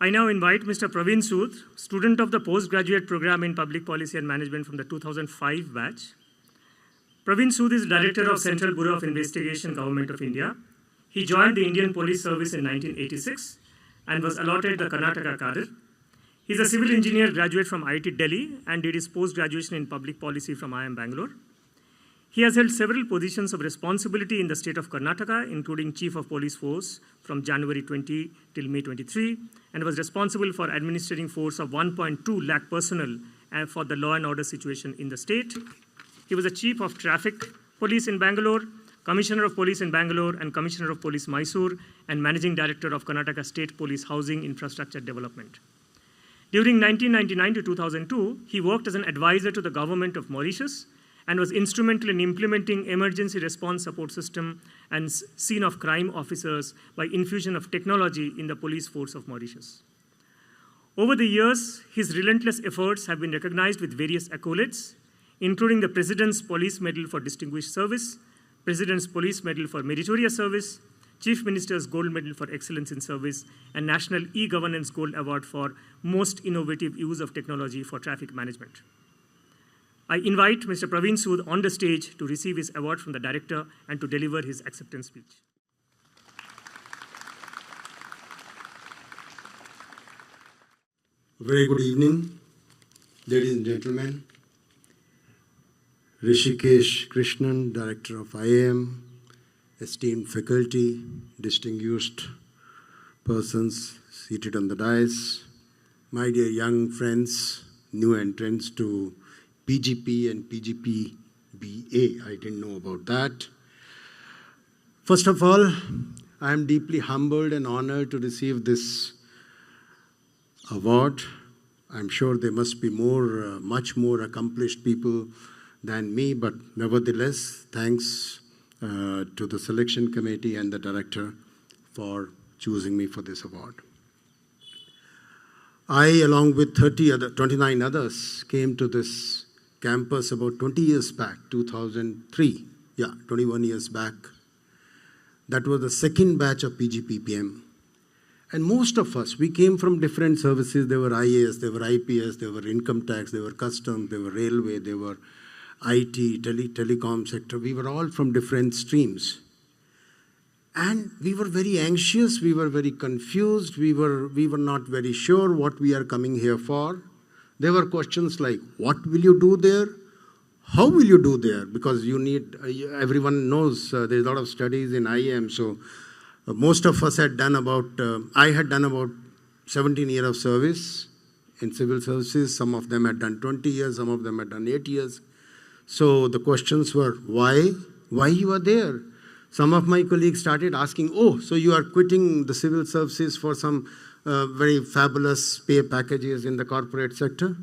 I now invite Mr. Praveen Sood, student of the postgraduate program in Public Policy and Management from the 2005 batch. Praveen Sood is Director of Central Bureau of Investigation, Government of India. He joined the Indian Police Service in 1986 and was allotted the Karnataka cadre. He is a civil engineer graduate from IIT Delhi and did his post-graduation in public policy from IIM Bangalore. He has held several positions of responsibility in the state of Karnataka, including Chief of Police Force from January 20 till May 23, and was responsible for administering force of 1.2 lakh personnel for the law and order situation in the state. He was the Chief of Traffic Police in Bangalore, Commissioner of Police in Bangalore, and Commissioner of Police Mysore, and Managing Director of Karnataka State Police Housing Infrastructure Development. During 1999 to 2002, he worked as an advisor to the government of Mauritius and was instrumental in implementing emergency response support system and scene of crime officers by infusion of technology in the police force of Mauritius. Over the years, his relentless efforts have been recognized with various accolades, including the President's Police Medal for Distinguished Service, President's Police Medal for Meritorious Service, Chief Minister's Gold Medal for Excellence in Service, and National E-Governance Gold Award for Most Innovative Use of Technology for Traffic Management. I invite Mr. Praveen Sood on the stage to receive his award from the director and to deliver his acceptance speech. Very good evening, ladies and gentlemen. Rishikesh Krishnan, Director of IIM, esteemed faculty, distinguished persons seated on the dais, my dear young friends, new entrants to PGP and PGPPA. I didn't know about that. First of all, I am deeply humbled and honored to receive this award. I'm sure there must be much more accomplished people than me, but nevertheless, thanks to the selection committee and the director for choosing me for this award. I, along with 29 others, came to this campus about 20 years back, 2003. 21 years back. That was the second batch of PGPPM. And most of us, we came from different services. There were IAS, there were IPS, there were income tax, there were customs, there were railway, there were IT, telecom sector. We were all from different streams. And we were very anxious, we were very confused, we were not very sure what we are coming here for. There were questions like, what will you do there? How will you do there? Because you need, everyone knows there's a lot of studies in IIM, so most of us had done I had done about 17 years of service in civil services. Some of them had done 20 years, some of them had done 8 years. So the questions were, why? Why you are there? Some of my colleagues started asking, oh, so you are quitting the civil services for some very fabulous pay packages in the corporate sector?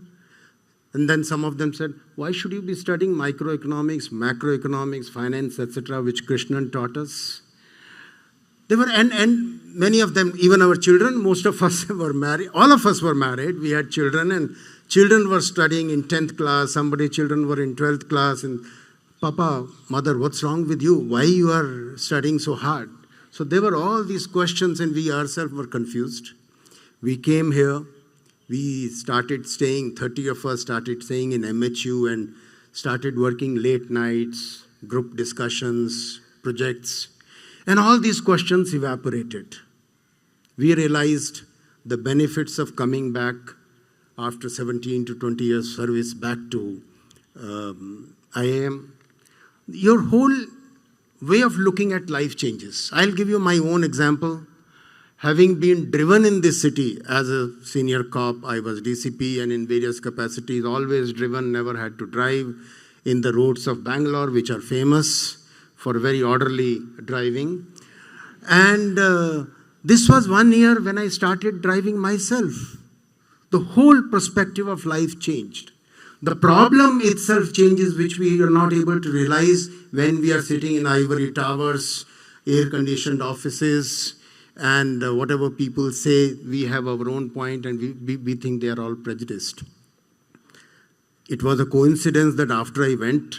And then some of them said, why should you be studying microeconomics, macroeconomics, finance, etc., which Krishnan taught us? There were, and many of them, even our children, most of us were married. All of us were married. We had children, and children were studying in 10th class. Children were in 12th class. And Papa, Mother, what's wrong with you? Why you are studying so hard? So there were all these questions, and we ourselves were confused. We came here. We started staying, 30 of us started staying in MHU and started working late nights, group discussions, projects. And all these questions evaporated. We realized the benefits of coming back after 17 to 20 years service back to IIM. Your whole way of looking at life changes. I'll give you my own example. Having been driven in this city as a senior cop, I was DCP and in various capacities, always driven, never had to drive in the roads of Bangalore, which are famous for very orderly driving. And this was 1 year when I started driving myself. The whole perspective of life changed. The problem itself changes, which we are not able to realize when we are sitting in ivory towers, air-conditioned offices, and whatever people say, we have our own point and we think they are all prejudiced. It was a coincidence that after I went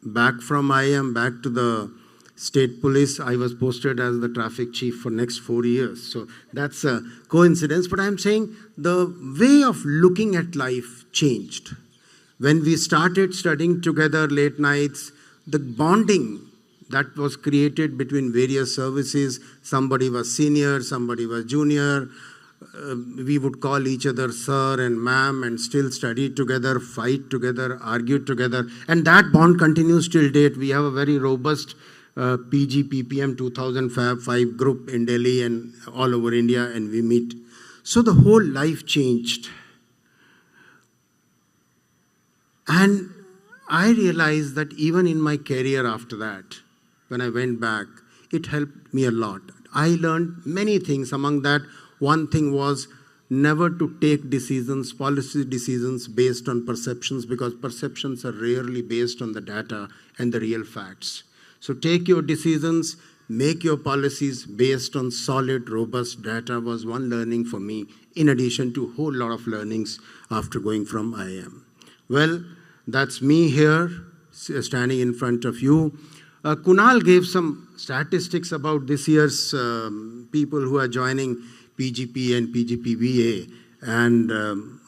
back from IIM, back to the state police, I was posted as the traffic chief for next 4 years. So that's a coincidence. But I'm saying the way of looking at life changed. When we started studying together late nights, the bonding that was created between various services, somebody was senior, somebody was junior, we would call each other sir and ma'am and still study together, fight together, argue together. And that bond continues till date. We have a very robust PGPPM 2005 group in Delhi and all over India, and we meet. So the whole life changed. And I realized that even in my career after that, when I went back, it helped me a lot. I learned many things. Among that, one thing was never to take decisions, policy decisions based on perceptions, because perceptions are rarely based on the data and the real facts. So take your decisions, make your policies based on solid, robust data was one learning for me, in addition to a whole lot of learnings after going from IIM. Well, that's me here, standing in front of you. Kunal gave some statistics about this year's people who are joining PGP and PGPVA. And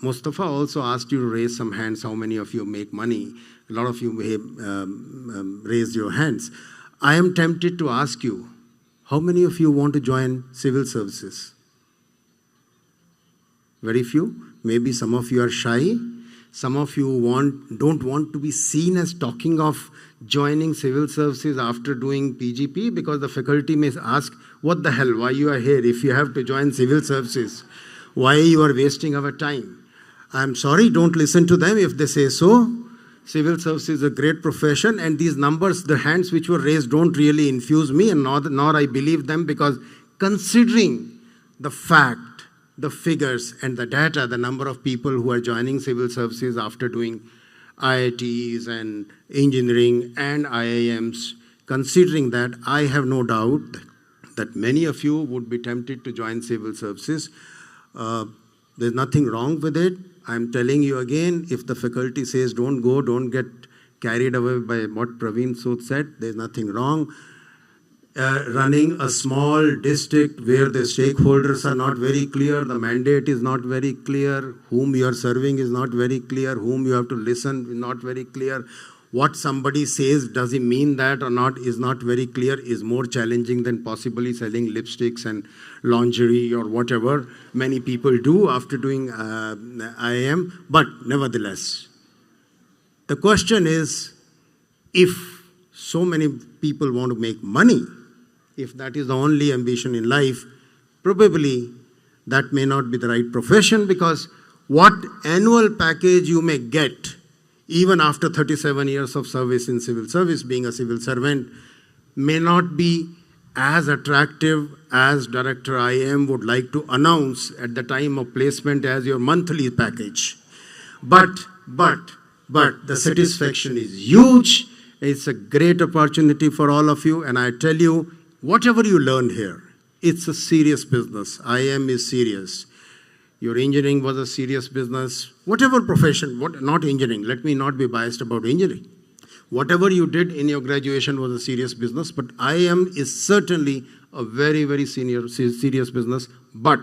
Mustafa also asked you to raise some hands, how many of you make money. A lot of you may raise your hands. I am tempted to ask you, how many of you want to join civil services? Very few. Maybe some of you are shy. Some of you don't want to be seen as talking of joining civil services after doing PGP, because the faculty may ask, what the hell, why you are here if you have to join civil services? Why you are wasting our time? I'm sorry, don't listen to them if they say so. Civil service is a great profession, and these numbers, the hands which were raised, don't really infuse me, and nor I believe them, because considering the fact, the figures and the data, the number of people who are joining civil services after doing IITs and engineering and IIMs, considering that, I have no doubt that many of you would be tempted to join civil services. There's nothing wrong with it. I'm telling you again, if the faculty says don't go, don't get carried away by what Praveen Sood said, there's nothing wrong. Running a small district where the stakeholders are not very clear, the mandate is not very clear, whom you are serving is not very clear, whom you have to listen is not very clear, what somebody says, does he mean that or not, is not very clear, is more challenging than possibly selling lipsticks and lingerie or whatever many people do after doing IIM. But nevertheless, the question is, if so many people want to make money, if that is the only ambition in life, probably that may not be the right profession, because what annual package you may get, even after 37 years of service in civil service, being a civil servant, may not be as attractive as Director IIM would like to announce at the time of placement as your monthly package. But the satisfaction is huge. It's a great opportunity for all of you, and I tell you, whatever you learn here, it's a serious business. IIM is serious. Your engineering was a serious business. Whatever profession, not engineering, let me not be biased about engineering. Whatever you did in your graduation was a serious business, but IIM is certainly a very, very serious business. But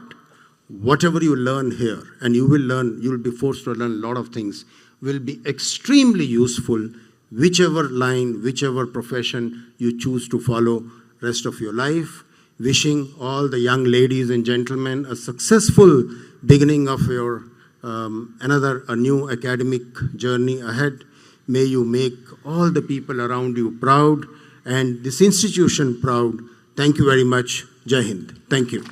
whatever you learn here, and you will be forced to learn a lot of things, will be extremely useful, whichever line, whichever profession you choose to follow rest of your life. Wishing all the young ladies and gentlemen a successful beginning of your a new academic journey ahead. May you make all the people around you proud and this institution proud. Thank you very much. Jai Hind. Thank you.